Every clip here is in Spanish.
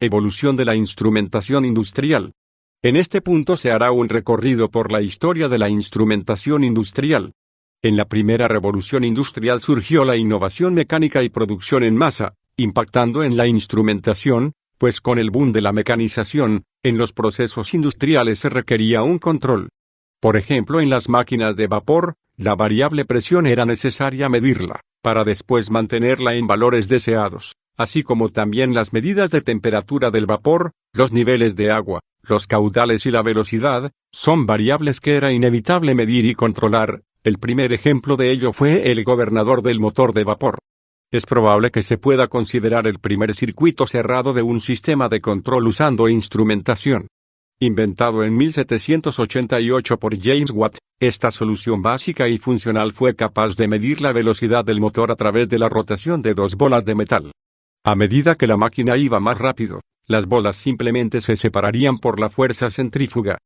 Evolución de la instrumentación industrial. En este punto se hará un recorrido por la historia de la instrumentación industrial. En la primera revolución industrial surgió la innovación mecánica y producción en masa, impactando en la instrumentación, pues con el boom de la mecanización, en los procesos industriales se requería un control. Por ejemplo, en las máquinas de vapor, la variable presión era necesaria medirla, para después mantenerla en valores deseados, así como también las medidas de temperatura del vapor, los niveles de agua, los caudales y la velocidad, son variables que era inevitable medir y controlar. El primer ejemplo de ello fue el gobernador del motor de vapor. Es probable que se pueda considerar el primer circuito cerrado de un sistema de control usando instrumentación. Inventado en 1788 por James Watt, esta solución básica y funcional fue capaz de medir la velocidad del motor a través de la rotación de dos bolas de metal. A medida que la máquina iba más rápido, las bolas simplemente se separarían por la fuerza centrífuga.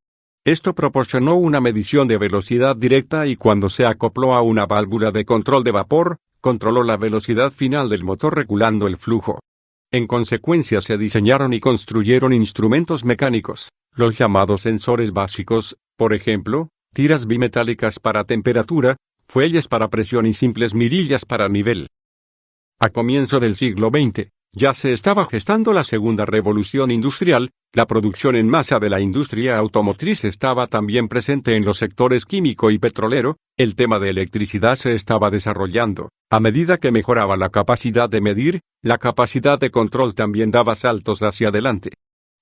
Esto proporcionó una medición de velocidad directa y cuando se acopló a una válvula de control de vapor, controló la velocidad final del motor regulando el flujo. En consecuencia se diseñaron y construyeron instrumentos mecánicos, los llamados sensores básicos, por ejemplo, tiras bimetálicas para temperatura, fuelles para presión y simples mirillas para nivel. A comienzo del siglo XX, ya se estaba gestando la segunda revolución industrial, la producción en masa de la industria automotriz estaba también presente en los sectores químico y petrolero, el tema de electricidad se estaba desarrollando. A medida que mejoraba la capacidad de medir, la capacidad de control también daba saltos hacia adelante.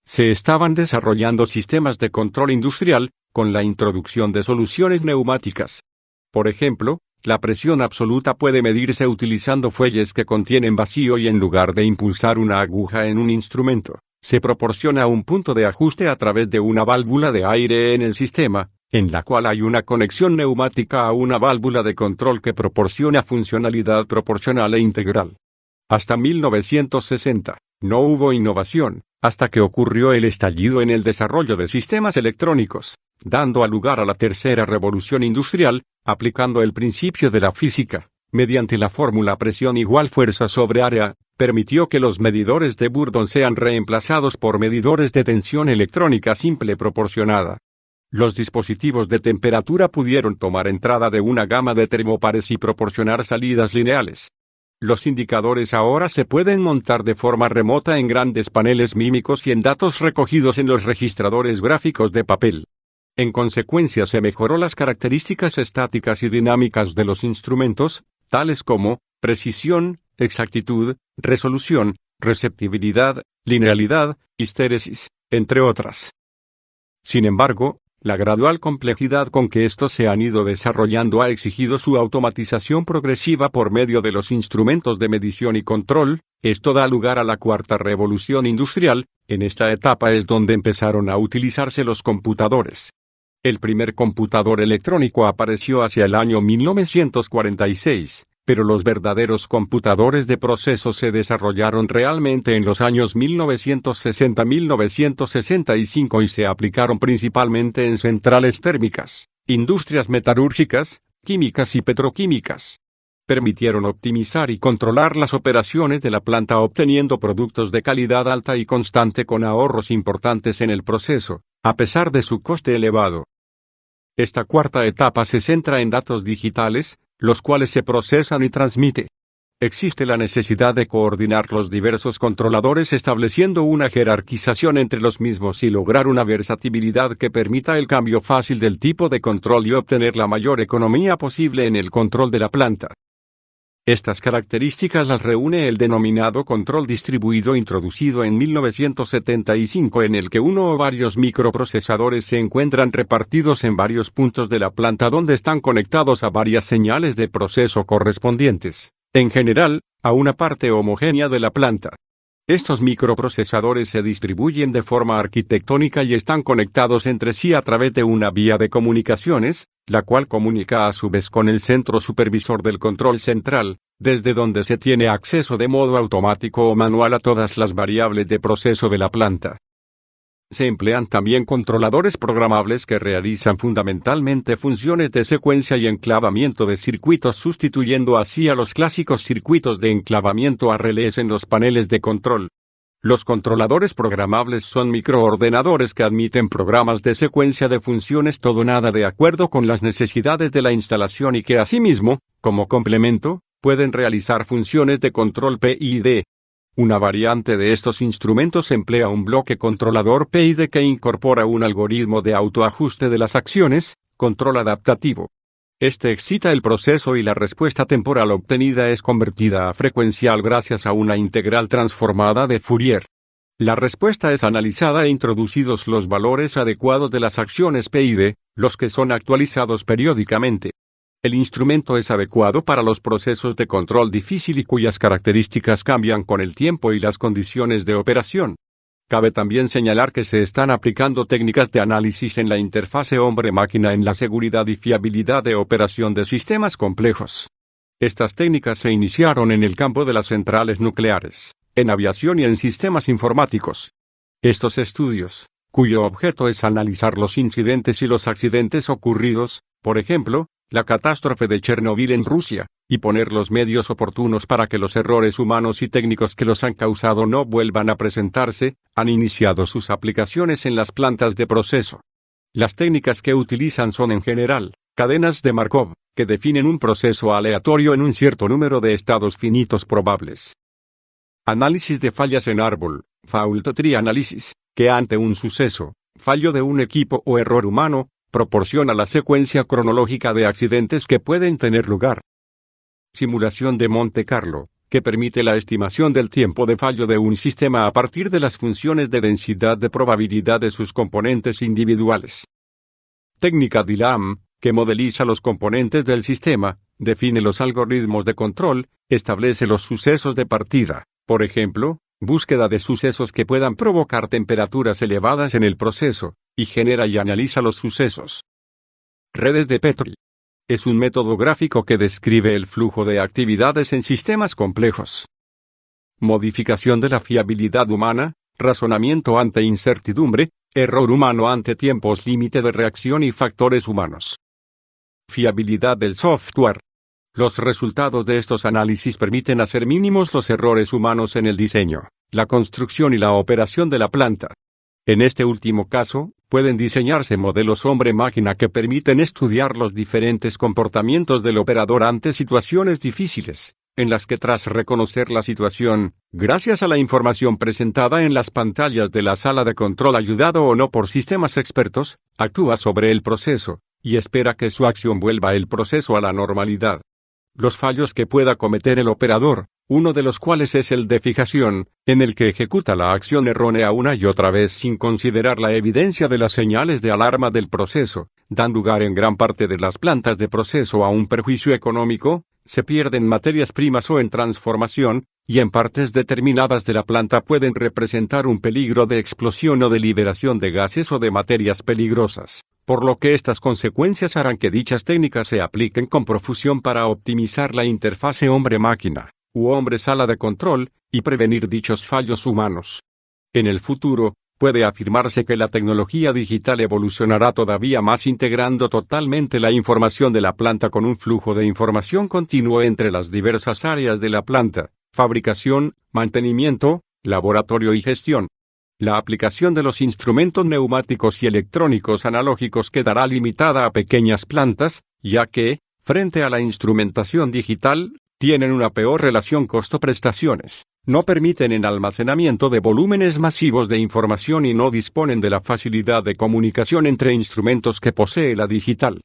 Se estaban desarrollando sistemas de control industrial, con la introducción de soluciones neumáticas. Por ejemplo, la presión absoluta puede medirse utilizando fuelles que contienen vacío y en lugar de impulsar una aguja en un instrumento, se proporciona un punto de ajuste a través de una válvula de aire en el sistema, en la cual hay una conexión neumática a una válvula de control que proporciona funcionalidad proporcional e integral. Hasta 1960, no hubo innovación, hasta que ocurrió el estallido en el desarrollo de sistemas electrónicos, dando lugar a la tercera revolución industrial, aplicando el principio de la física, mediante la fórmula presión igual fuerza sobre área, permitió que los medidores de Bourdon sean reemplazados por medidores de tensión electrónica simple proporcionada. Los dispositivos de temperatura pudieron tomar entrada de una gama de termopares y proporcionar salidas lineales. Los indicadores ahora se pueden montar de forma remota en grandes paneles mímicos y en datos recogidos en los registradores gráficos de papel. En consecuencia se mejoró las características estáticas y dinámicas de los instrumentos, tales como precisión, exactitud, resolución, receptibilidad, linealidad, histéresis, entre otras. Sin embargo, la gradual complejidad con que estos se han ido desarrollando ha exigido su automatización progresiva por medio de los instrumentos de medición y control. Esto da lugar a la cuarta revolución industrial. En esta etapa es donde empezaron a utilizarse los computadores. El primer computador electrónico apareció hacia el año 1946, pero los verdaderos computadores de proceso se desarrollaron realmente en los años 1960-1965 y se aplicaron principalmente en centrales térmicas, industrias metalúrgicas, químicas y petroquímicas. Permitieron optimizar y controlar las operaciones de la planta obteniendo productos de calidad alta y constante con ahorros importantes en el proceso, a pesar de su coste elevado. Esta cuarta etapa se centra en datos digitales, los cuales se procesan y transmiten. Existe la necesidad de coordinar los diversos controladores estableciendo una jerarquización entre los mismos y lograr una versatilidad que permita el cambio fácil del tipo de control y obtener la mayor economía posible en el control de la planta. Estas características las reúne el denominado control distribuido introducido en 1975 en el que uno o varios microprocesadores se encuentran repartidos en varios puntos de la planta donde están conectados a varias señales de proceso correspondientes, en general, a una parte homogénea de la planta. Estos microprocesadores se distribuyen de forma arquitectónica y están conectados entre sí a través de una vía de comunicaciones, la cual comunica a su vez con el centro supervisor del control central, desde donde se tiene acceso de modo automático o manual a todas las variables de proceso de la planta. Se emplean también controladores programables que realizan fundamentalmente funciones de secuencia y enclavamiento de circuitos sustituyendo así a los clásicos circuitos de enclavamiento a relés en los paneles de control. Los controladores programables son microordenadores que admiten programas de secuencia de funciones todo o nada de acuerdo con las necesidades de la instalación y que asimismo, como complemento, pueden realizar funciones de control PID. Una variante de estos instrumentos emplea un bloque controlador PID que incorpora un algoritmo de autoajuste de las acciones, control adaptativo. Este excita el proceso y la respuesta temporal obtenida es convertida a frecuencial gracias a una integral transformada de Fourier. La respuesta es analizada e introducidos los valores adecuados de las acciones PID, los que son actualizados periódicamente. El instrumento es adecuado para los procesos de control difícil y cuyas características cambian con el tiempo y las condiciones de operación. Cabe también señalar que se están aplicando técnicas de análisis en la interfase hombre-máquina en la seguridad y fiabilidad de operación de sistemas complejos. Estas técnicas se iniciaron en el campo de las centrales nucleares, en aviación y en sistemas informáticos. Estos estudios, cuyo objeto es analizar los incidentes y los accidentes ocurridos, por ejemplo, la catástrofe de Chernobyl en Rusia, y poner los medios oportunos para que los errores humanos y técnicos que los han causado no vuelvan a presentarse, han iniciado sus aplicaciones en las plantas de proceso. Las técnicas que utilizan son en general, cadenas de Markov, que definen un proceso aleatorio en un cierto número de estados finitos probables. Análisis de fallas en árbol, fault tree analysis, que ante un suceso, fallo de un equipo o error humano, proporciona la secuencia cronológica de accidentes que pueden tener lugar. Simulación de Monte Carlo, que permite la estimación del tiempo de fallo de un sistema a partir de las funciones de densidad de probabilidad de sus componentes individuales. Técnica DILAM, que modeliza los componentes del sistema, define los algoritmos de control, establece los sucesos de partida, por ejemplo, búsqueda de sucesos que puedan provocar temperaturas elevadas en el proceso, y genera y analiza los sucesos. Redes de Petri. Es un método gráfico que describe el flujo de actividades en sistemas complejos. Modificación de la fiabilidad humana, razonamiento ante incertidumbre, error humano ante tiempos límite de reacción y factores humanos. Fiabilidad del software. Los resultados de estos análisis permiten hacer mínimos los errores humanos en el diseño, la construcción y la operación de la planta. En este último caso, pueden diseñarse modelos hombre-máquina que permiten estudiar los diferentes comportamientos del operador ante situaciones difíciles, en las que tras reconocer la situación, gracias a la información presentada en las pantallas de la sala de control ayudado o no por sistemas expertos, actúa sobre el proceso, y espera que su acción vuelva el proceso a la normalidad. Los fallos que pueda cometer el operador, uno de los cuales es el de fijación, en el que ejecuta la acción errónea una y otra vez sin considerar la evidencia de las señales de alarma del proceso, dan lugar en gran parte de las plantas de proceso a un perjuicio económico, se pierden materias primas o en transformación, y en partes determinadas de la planta pueden representar un peligro de explosión o de liberación de gases o de materias peligrosas, por lo que estas consecuencias harán que dichas técnicas se apliquen con profusión para optimizar la interfase hombre-máquina, u hombre-sala de control, y prevenir dichos fallos humanos. En el futuro, puede afirmarse que la tecnología digital evolucionará todavía más integrando totalmente la información de la planta con un flujo de información continuo entre las diversas áreas de la planta, fabricación, mantenimiento, laboratorio y gestión. La aplicación de los instrumentos neumáticos y electrónicos analógicos quedará limitada a pequeñas plantas, ya que, frente a la instrumentación digital, tienen una peor relación costo-prestaciones, no permiten el almacenamiento de volúmenes masivos de información y no disponen de la facilidad de comunicación entre instrumentos que posee la digital.